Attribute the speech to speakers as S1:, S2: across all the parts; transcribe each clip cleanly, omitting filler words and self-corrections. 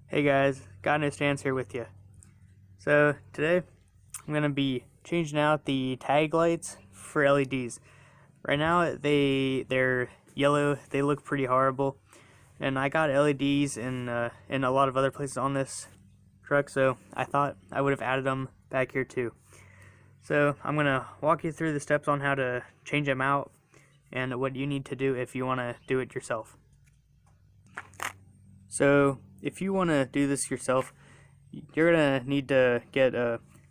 S1: Hey guys, Got No Stands here with you. So today I'm gonna be changing out the tag lights for LEDs. Right now they're yellow. They look pretty horrible, and I got LEDs in a lot of other places on this truck, so I thought I would have added them back here too. So I'm gonna walk you through the steps on how to change them out and what you need to do if you want to do it yourself. So if you want to do this yourself, you're gonna need to get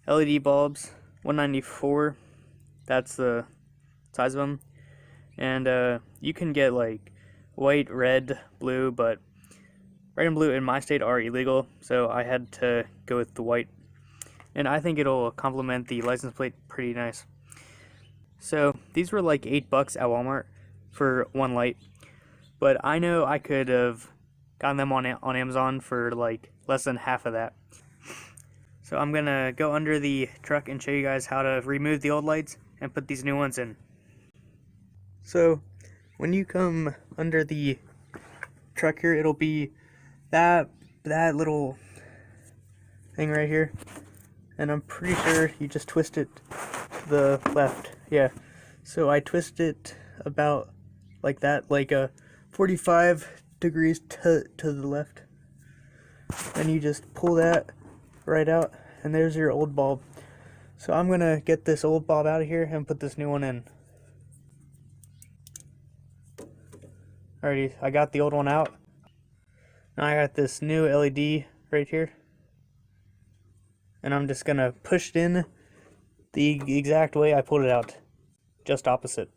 S1: LED bulbs, 194. That's the size of them, and you can get like white, red, blue, but red and blue in my state are illegal, so I had to go with the white, and I think it'll complement the license plate pretty nice. So these were like $8 at Walmart for one light, but I know I could have gotten them on Amazon for like less than half of that. So I'm gonna go under the truck and show you guys how to remove the old lights and put these new ones in. So when you come under the truck here, it'll be that little thing right here, and I'm pretty sure you just twist it to the left. Yeah, so I twist it about like that, like 45 degrees to the left. Then you just pull that right out, and there's your old bulb. So I'm gonna get this old bulb out of here and put this new one in. Alrighty, I got the old one out. Now I got this new LED right here, and I'm just gonna push it in the exact way I pulled it out, just opposite.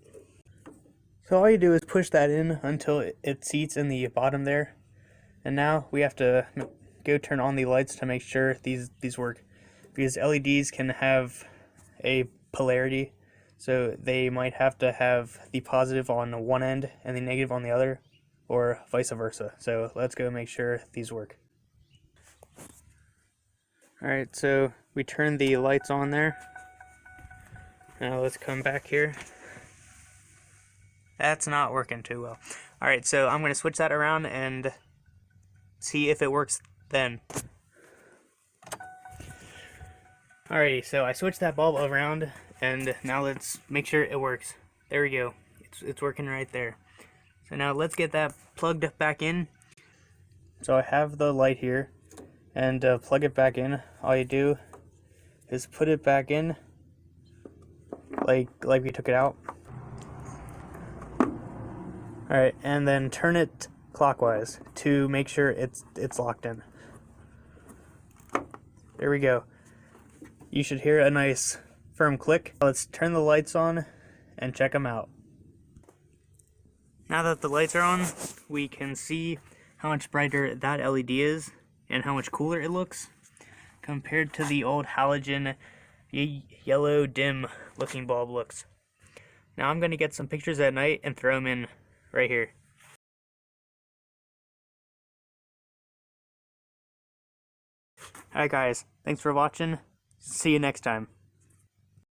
S1: So all you do is push that in until it seats in the bottom there, and now we have to go turn on the lights to make sure these work, because LEDs can have a polarity, so they might have to have the positive on one end and the negative on the other, or vice versa. So let's go make sure these work. Alright, so we turned the lights on there. Now let's come back here. That's not working too well. Alright, so I'm going to switch that around and see if it works then. Alrighty, so I switched that bulb around, and now let's make sure it works. There we go. It's working right there. So now let's get that plugged back in. So I have the light here, and plug it back in. All you do is put it back in like we took it out. Alright, and then turn it clockwise to make sure it's locked in. There we go. You should hear a nice firm click. Let's turn the lights on and check them out. Now that the lights are on, we can see how much brighter that LED is and how much cooler it looks compared to the old halogen yellow dim looking bulb looks. Now I'm going to get some pictures at night and throw them in right here. Alright guys, thanks for watching. See you next time.